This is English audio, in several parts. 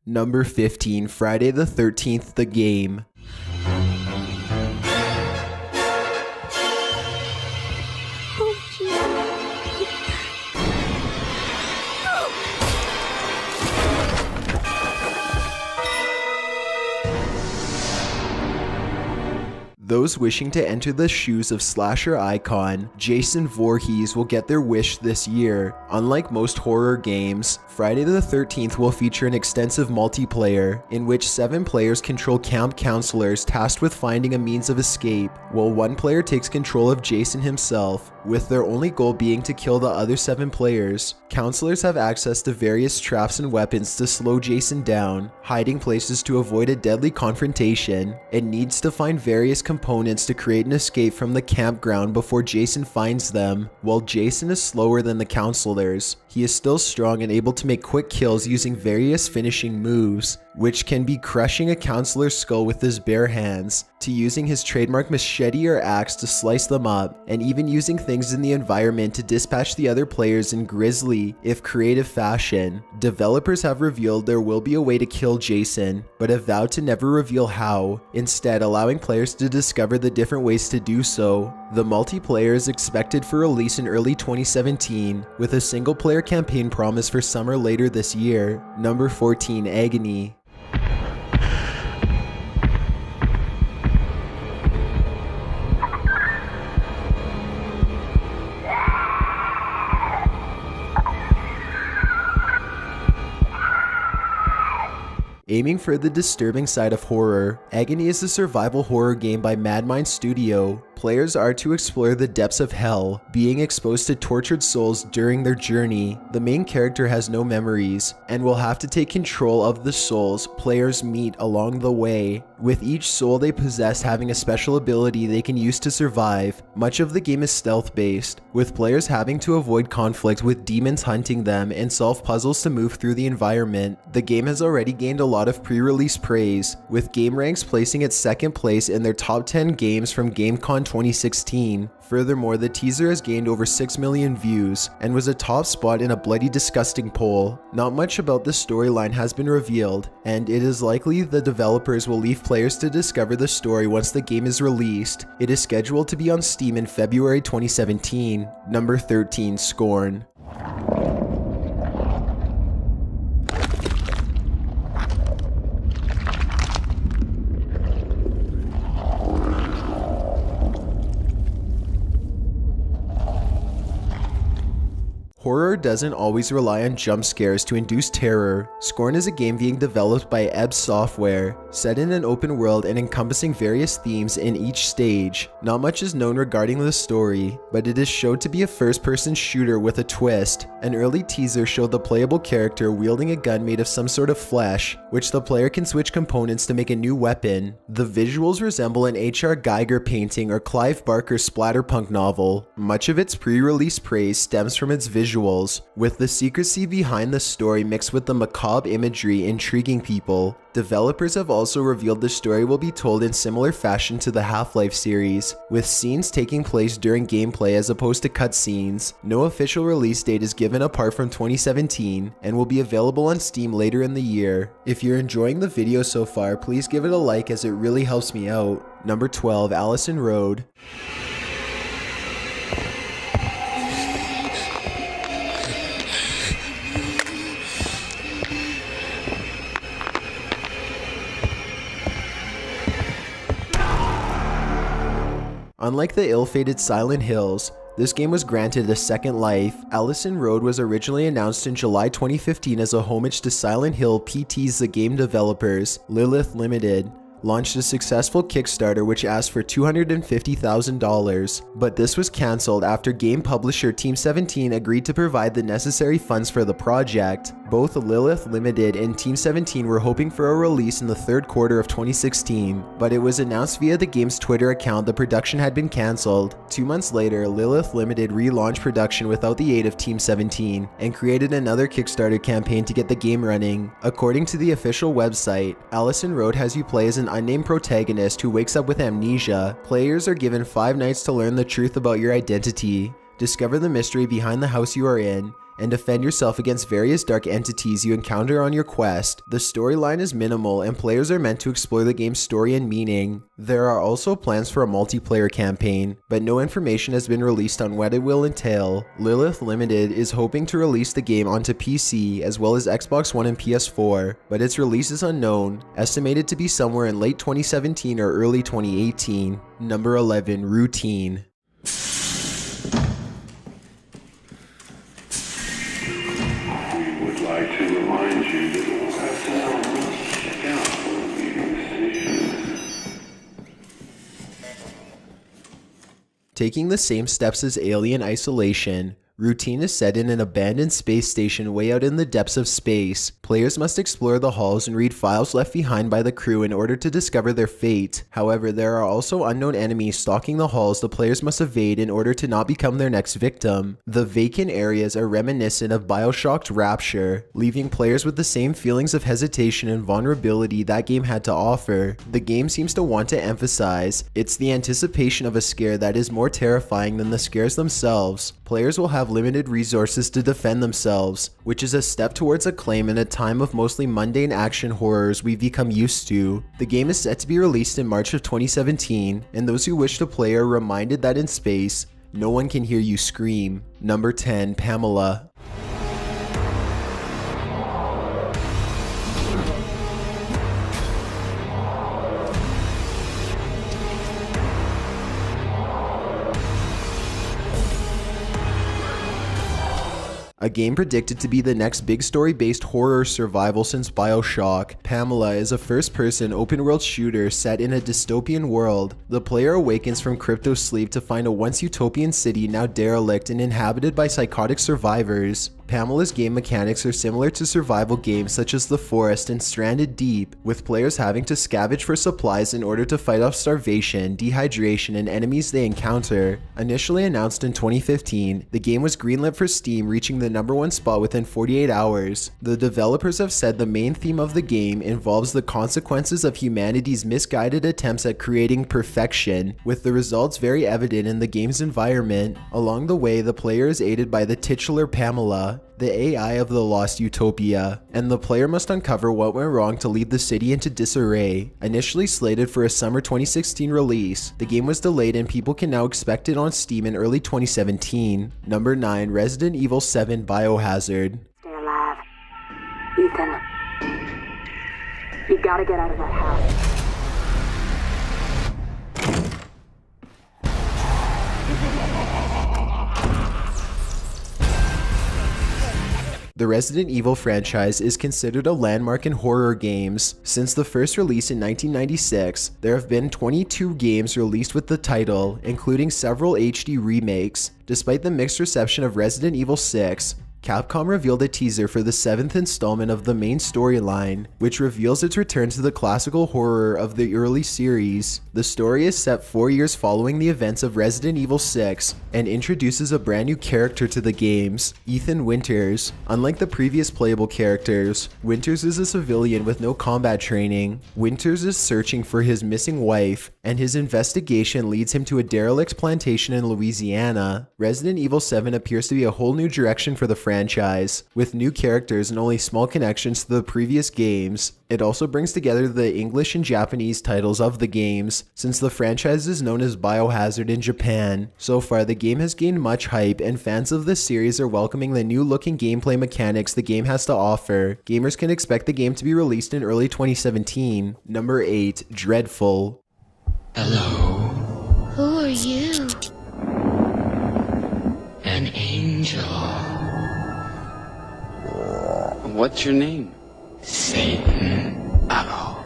Number 15, Friday the 13th, the game. Those wishing to enter the shoes of slasher icon Jason Voorhees will get their wish this year. Unlike most horror games, Friday the 13th will feature an extensive multiplayer in which 7 players control camp counselors tasked with finding a means of escape, while 1 player takes control of Jason himself, with their only goal being to kill the other 7 players. Counselors have access to various traps and weapons to slow Jason down, hiding places to avoid a deadly confrontation, and needs to find various components to create an escape from the campground before Jason finds them. While Jason is slower than the counselors, he is still strong and able to make quick kills using various finishing moves, which can be crushing a counselor's skull with his bare hands, to using his trademark machete or axe to slice them up, and even using things in the environment to dispatch the other players in grisly, if creative fashion. Developers have revealed there will be a way to kill Jason, but have vowed to never reveal how, instead allowing players to discover the different ways to do so. The multiplayer is expected for release in early 2017, with a single-player campaign promised for summer later this year. Number 14, Agony. Aiming for the disturbing side of horror, Agony is a survival horror game by Madmind Studio. Players are to explore the depths of hell, being exposed to tortured souls during their journey. The main character has no memories, and will have to take control of the souls players meet along the way, with each soul they possess having a special ability they can use to survive. Much of the game is stealth-based, with players having to avoid conflict with demons hunting them and solve puzzles to move through the environment. The game has already gained a lot of pre-release praise, with GameRanks placing it 2nd place in their top 10 games from GameCon 2016. Furthermore, the teaser has gained over 6 million views and was a top spot in a Bloody Disgusting poll. Not much about the storyline has been revealed, and it is likely the developers will leave players to discover the story once the game is released. It is scheduled to be on Steam in February 2017. Number 13, Scorn. Horror doesn't always rely on jump scares to induce terror. Scorn is a game being developed by Ebb Software, set in an open world and encompassing various themes in each stage. Not much is known regarding the story, but it is shown to be a first-person shooter with a twist. An early teaser showed the playable character wielding a gun made of some sort of flesh, which the player can switch components to make a new weapon. The visuals resemble an H.R. Geiger painting or Clive Barker splatterpunk novel. Much of its pre-release praise stems from its visuals, with the secrecy behind the story mixed with the macabre imagery intriguing people. Developers have also revealed the story will be told in similar fashion to the Half-Life series, with scenes taking place during gameplay as opposed to cutscenes. No official release date is given apart from 2017, and will be available on Steam later in the year. If you're enjoying the video so far, please give it a like as it really helps me out. Number 12, Allison Road. Unlike the ill-fated Silent Hills, this game was granted a second life. Allison Road was originally announced in July 2015 as a homage to Silent Hill. PT's The game developers, Lilith Limited, launched a successful Kickstarter which asked for $250,000, but this was cancelled after game publisher Team 17 agreed to provide the necessary funds for the project. Both Lilith Limited and Team 17 were hoping for a release in the 3rd quarter of 2016, but it was announced via the game's Twitter account the production had been cancelled. 2 months later, Lilith Limited relaunched production without the aid of Team 17 and created another Kickstarter campaign to get the game running. According to the official website, Allison Road has you play as an unnamed protagonist who wakes up with amnesia. Players are given 5 nights to learn the truth about your identity, discover the mystery behind the house you are in, and defend yourself against various dark entities you encounter on your quest. The storyline is minimal and players are meant to explore the game's story and meaning. There are also plans for a multiplayer campaign, but no information has been released on what it will entail. Lilith Limited is hoping to release the game onto PC as well as Xbox One and PS4, but its release is unknown, estimated to be somewhere in late 2017 or early 2018. Number 11. Routine. We would like to remind you that you will have to check out one of these decisions. Taking the same steps as Alien Isolation, Routine is set in an abandoned space station way out in the depths of space. Players must explore the halls and read files left behind by the crew in order to discover their fate. However, there are also unknown enemies stalking the halls the players must evade in order to not become their next victim. The vacant areas are reminiscent of Bioshock's Rapture, leaving players with the same feelings of hesitation and vulnerability that game had to offer. The game seems to want to emphasize it's the anticipation of a scare that is more terrifying than the scares themselves. Players will have limited resources to defend themselves, which is a step towards acclaim in a time of mostly mundane action horrors we've become used to. The game is set to be released in March of 2017, and those who wish to play are reminded that in space, no one can hear you scream. Number 10. Pamela. A game predicted to be the next big story-based horror survival since Bioshock, Pamela is a first-person open-world shooter set in a dystopian world. The player awakens from crypto sleep to find a once utopian city now derelict and inhabited by psychotic survivors. Pamela's game mechanics are similar to survival games such as The Forest and Stranded Deep, with players having to scavenge for supplies in order to fight off starvation, dehydration, and enemies they encounter. Initially announced in 2015, the game was greenlit for Steam, reaching the #1 spot within 48 hours. The developers have said the main theme of the game involves the consequences of humanity's misguided attempts at creating perfection, with the results very evident in the game's environment. Along the way, the player is aided by the titular Pamela, the AI of the lost utopia, and the player must uncover what went wrong to lead the city into disarray. Initially slated for a summer 2016 release, the game was delayed and people can now expect it on Steam in early 2017. Number 9. Resident Evil 7 Biohazard. Stay alive. Ethan. You gotta get out of that house. The Resident Evil franchise is considered a landmark in horror games. Since the first release in 1996, there have been 22 games released with the title, including several HD remakes. Despite the mixed reception of Resident Evil 6, Capcom revealed a teaser for the 7th installment of the main storyline, which reveals its return to the classical horror of the early series. The story is set 4 years following the events of Resident Evil 6 and introduces a brand new character to the games, Ethan Winters. Unlike the previous playable characters, Winters is a civilian with no combat training. Winters is searching for his missing wife, and his investigation leads him to a derelict plantation in Louisiana. Resident Evil 7 appears to be a whole new direction for the franchise, with new characters and only small connections to the previous games. It also brings together the English and Japanese titles of the games, since the franchise is known as Biohazard in Japan. So far, the game has gained much hype, and fans of this series are welcoming the new looking gameplay mechanics the game has to offer. Gamers can expect the game to be released in early 2017. Number 8. Dreadful. Hello, Who are you? an angel. What's your name? Satan. Uh-oh.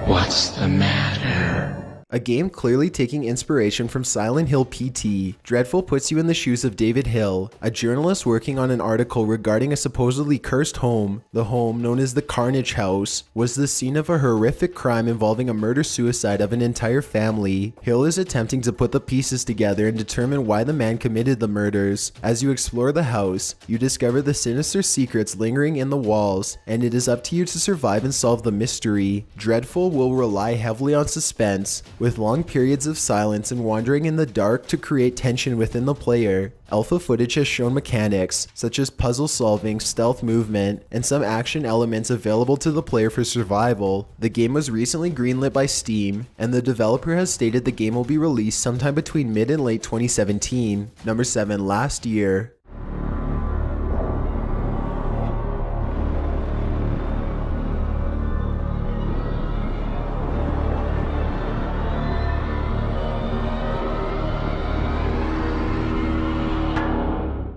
What's the matter? A game clearly taking inspiration from Silent Hill PT, Dreadful puts you in the shoes of David Hill, a journalist working on an article regarding a supposedly cursed home. The home, known as the Carnage House, was the scene of a horrific crime involving a murder-suicide of an entire family. Hill is attempting to put the pieces together and determine why the man committed the murders. As you explore the house, you discover the sinister secrets lingering in the walls, and it is up to you to survive and solve the mystery. Dreadful will rely heavily on suspense, with with long periods of silence and wandering in the dark to create tension within the player. Alpha footage has shown mechanics such as puzzle solving, stealth movement, and some action elements available to the player for survival. The game was recently greenlit by Steam, and the developer has stated the game will be released sometime between mid and late 2017. Number 7, last year.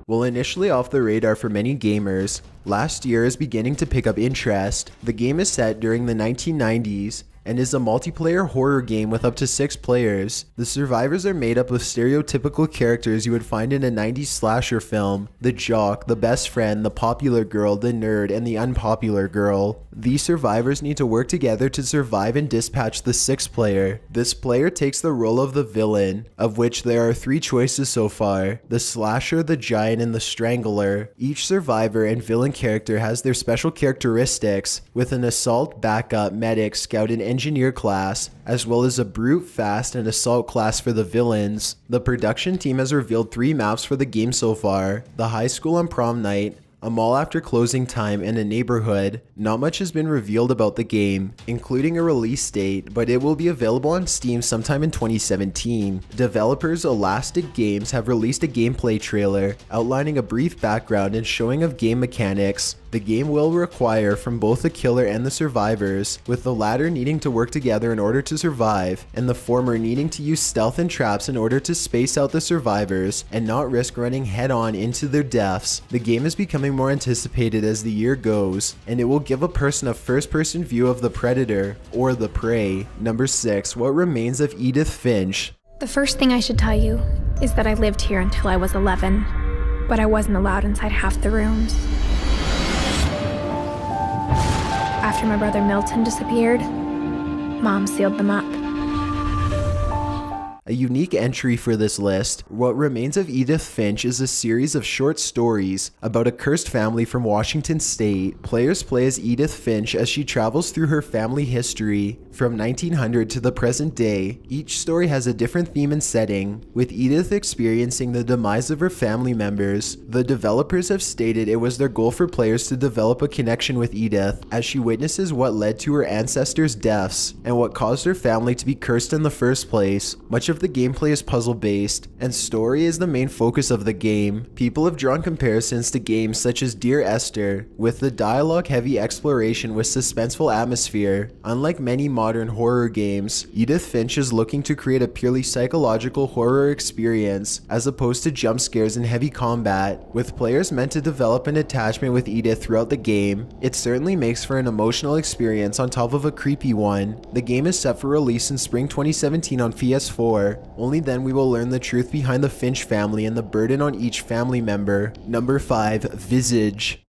While initially off the radar for many gamers, Last Year is beginning to pick up interest. The game is set during the 1990s and is a multiplayer horror game with up to 6 players. The survivors are made up of stereotypical characters you would find in a 90s slasher film: the jock, the best friend, the popular girl, the nerd, and the unpopular girl. These survivors need to work together to survive and dispatch the 6th player. This player takes the role of the villain, of which there are 3 choices so far: the slasher, the giant, and the strangler. Each survivor and villain character has their special characteristics, with an assault, backup, medic, scout, and engineer class, as well as a brute, fast, and assault class for the villains. The production team has revealed 3 maps for the game so far: the high school on prom night, a mall after closing time, and a neighborhood. Not much has been revealed about the game, including a release date, but it will be available on Steam sometime in 2017. Developers Elastic Games have released a gameplay trailer outlining a brief background and showing of game mechanics. The game will require from both the killer and the survivors, with the latter needing to work together in order to survive, and the former needing to use stealth and traps in order to space out the survivors and not risk running head-on into their deaths. The game is becoming more anticipated as the year goes, and it will give a person a first-person view of the predator, or the prey. Number 6, What Remains of Edith Finch. The first thing I should tell you is that I lived here until I was 11, but I wasn't allowed inside half the rooms. After my brother Milton disappeared, Mom sealed them up. A unique entry for this list, What Remains of Edith Finch is a series of short stories about a cursed family from Washington State. Players play as Edith Finch as she travels through her family history from 1900 to the present day. Each story has a different theme and setting, with Edith experiencing the demise of her family members. The developers have stated it was their goal for players to develop a connection with Edith as she witnesses what led to her ancestors' deaths and what caused her family to be cursed in the first place. Much of the gameplay is puzzle-based, and story is the main focus of the game. People have drawn comparisons to games such as Dear Esther, with the dialogue-heavy exploration with suspenseful atmosphere. Unlike many modern horror games, Edith Finch is looking to create a purely psychological horror experience, as opposed to jump scares and heavy combat. With players meant to develop an attachment with Edith throughout the game, it certainly makes for an emotional experience on top of a creepy one. The game is set for release in spring 2017 on PS4. Only then we will learn the truth behind the Finch family and the burden on each family member. Number 5, Visage.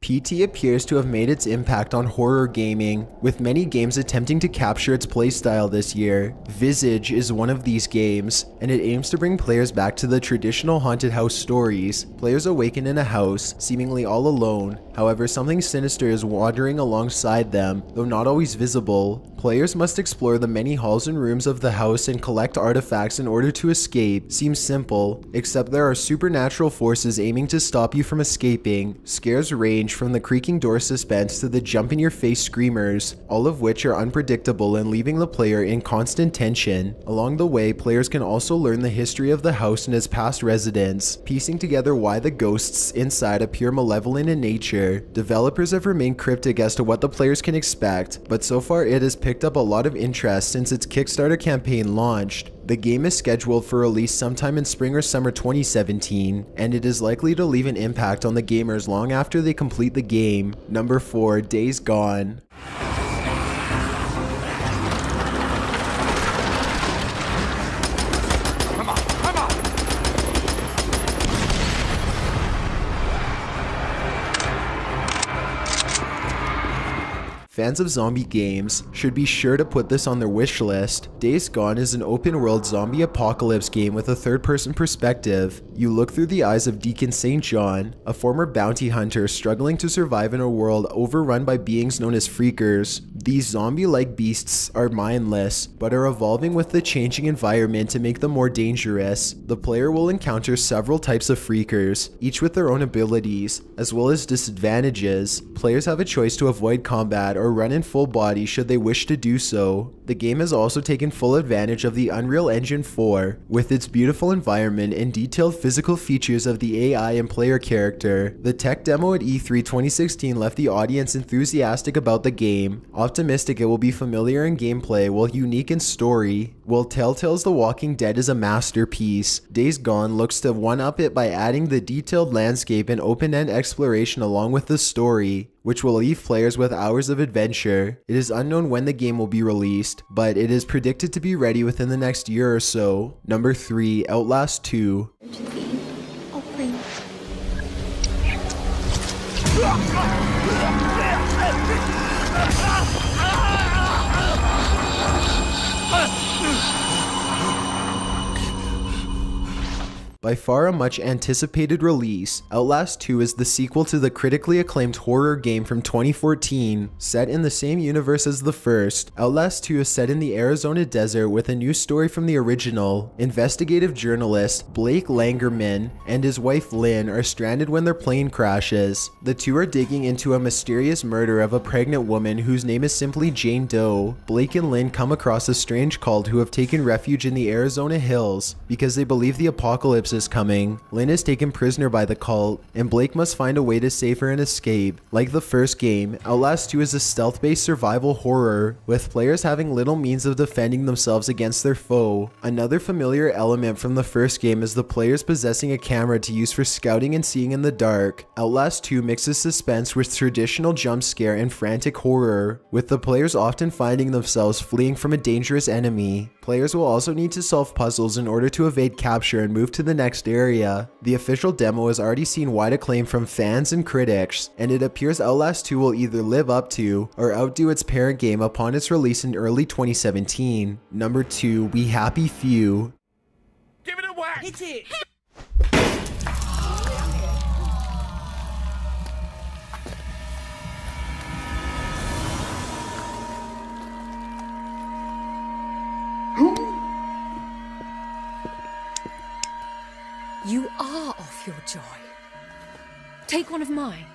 PT appears to have made its impact on horror gaming, with many games attempting to capture its playstyle this year. Visage is one of these games, and it aims to bring players back to the traditional haunted house stories. Players awaken in a house, seemingly all alone. However, something sinister is wandering alongside them, though not always visible. Players must explore the many halls and rooms of the house and collect artifacts in order to escape. Seems simple, except there are supernatural forces aiming to stop you from escaping. Scares range from the creaking door suspense to the jump-in-your-face screamers, all of which are unpredictable and leaving the player in constant tension. Along the way, players can also learn the history of the house and its past residents, piecing together why the ghosts inside appear malevolent in nature. Developers have remained cryptic as to what the players can expect, but so far it has picked up a lot of interest since its Kickstarter campaign launched. The game is scheduled for release sometime in spring or summer 2017, and it is likely to leave an impact on the gamers long after they complete the game. Number 4, Days Gone. Fans of zombie games should be sure to put this on their wish list. Days Gone is an open-world zombie apocalypse game with a third-person perspective. You look through the eyes of Deacon St. John, a former bounty hunter struggling to survive in a world overrun by beings known as freakers. These zombie-like beasts are mindless, but are evolving with the changing environment to make them more dangerous. The player will encounter several types of freakers, each with their own abilities, as well as disadvantages. Players have a choice to avoid combat or run in full body should they wish to do so. The game has also taken full advantage of the Unreal Engine 4, with its beautiful environment and detailed physical features of the AI and player character. The tech demo at E3 2016 left the audience enthusiastic about the game, optimistic it will be familiar in gameplay while unique in story. While Telltale's The Walking Dead is a masterpiece, Days Gone looks to one-up it by adding the detailed landscape and open-end exploration along with the story, which will leave players with hours of adventure. It is unknown when the game will be released, but it is predicted to be ready within the next year or so. Number 3, Outlast 2. By far a much anticipated release, Outlast 2 is the sequel to the critically acclaimed horror game from 2014. Set in the same universe as the first, Outlast 2 is set in the Arizona desert with a new story from the original. Investigative journalist Blake Langerman and his wife Lynn are stranded when their plane crashes. The two are digging into a mysterious murder of a pregnant woman whose name is simply Jane Doe. Blake and Lynn come across a strange cult who have taken refuge in the Arizona hills because they believe the apocalypse is coming. Lynn is taken prisoner by the cult, and Blake must find a way to save her and escape. Like the first game, Outlast 2 is a stealth-based survival horror, with players having little means of defending themselves against their foe. Another familiar element from the first game is the players possessing a camera to use for scouting and seeing in the dark. Outlast 2 mixes suspense with traditional jump scare and frantic horror, with the players often finding themselves fleeing from a dangerous enemy. Players will also need to solve puzzles in order to evade capture and move to the next area. The official demo has already seen wide acclaim from fans and critics, and it appears Outlast 2 will either live up to or outdo its parent game upon its release in early 2017. Number 2, We Happy Few. Give it a whack! Hit it! You are off your joy. Take one of mine.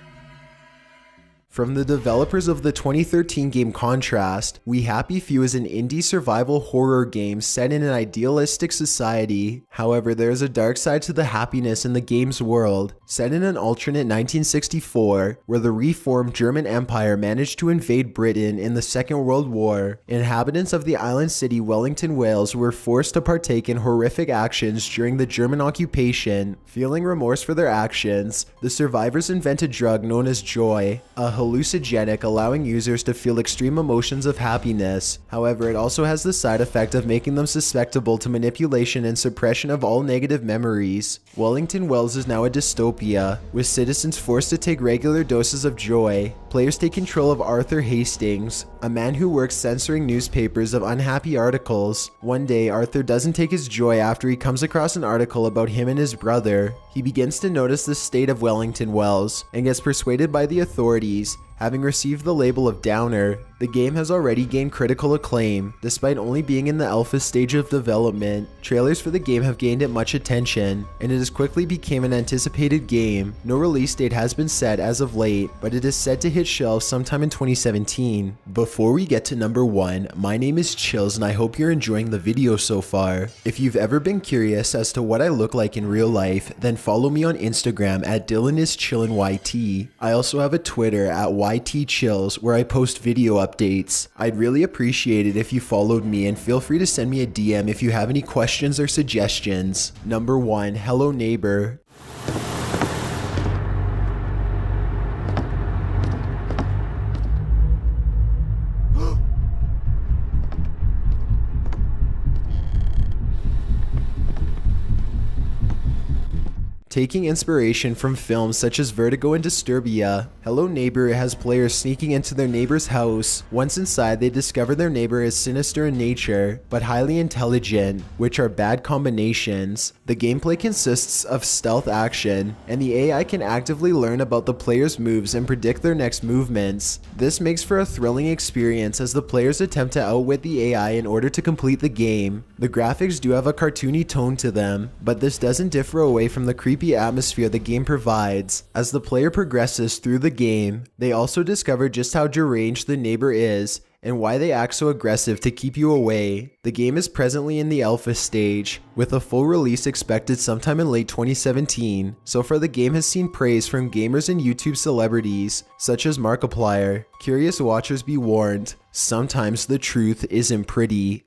From the developers of the 2013 game Contrast, We Happy Few is an indie survival horror game set in an idealistic society. However, there is a dark side to the happiness in the game's world. Set in an alternate 1964, where the reformed German Empire managed to invade Britain in the Second World War, inhabitants of the island city Wellington, Wales were forced to partake in horrific actions during the German occupation. Feeling remorse for their actions, the survivors invent a drug known as joy, a hallucinogenic allowing users to feel extreme emotions of happiness. However, it also has the side effect of making them susceptible to manipulation and suppression of all negative memories. Wellington Wells is now a dystopia, with citizens forced to take regular doses of joy. Players take control of Arthur Hastings, a man who works censoring newspapers of unhappy articles. One day, Arthur doesn't take his joy after he comes across an article about him and his brother. He begins to notice the state of Wellington Wells and gets persuaded by the authorities. Having received the label of Downer, the game has already gained critical acclaim, despite only being in the alpha stage of development. Trailers for the game have gained it much attention, and it has quickly become an anticipated game. No release date has been set as of late, but it is set to hit shelves sometime in 2017. Before we get to number 1, my name is Chills and I hope you're enjoying the video so far. If you've ever been curious as to what I look like in real life, then follow me on Instagram at DylanIsChillinYT. I also have a Twitter at YTChills where I post video updates. I'd really appreciate it if you followed me, and feel free to send me a DM if you have any questions or suggestions. Number 1, Hello Neighbor. Taking inspiration from films such as Vertigo and Disturbia, Hello Neighbor has players sneaking into their neighbor's house. Once inside, they discover their neighbor is sinister in nature, but highly intelligent, which are bad combinations. The gameplay consists of stealth action, and the AI can actively learn about the player's moves and predict their next movements. This makes for a thrilling experience as the players attempt to outwit the AI in order to complete the game. The graphics do have a cartoony tone to them, but this doesn't differ away from the creepy atmosphere the game provides. As the player progresses through the game, they also discover just how deranged the neighbor is and why they act so aggressive to keep you away. The game is presently in the alpha stage, with a full release expected sometime in late 2017. So far the game has seen praise from gamers and YouTube celebrities, such as Markiplier. Curious watchers be warned, sometimes the truth isn't pretty.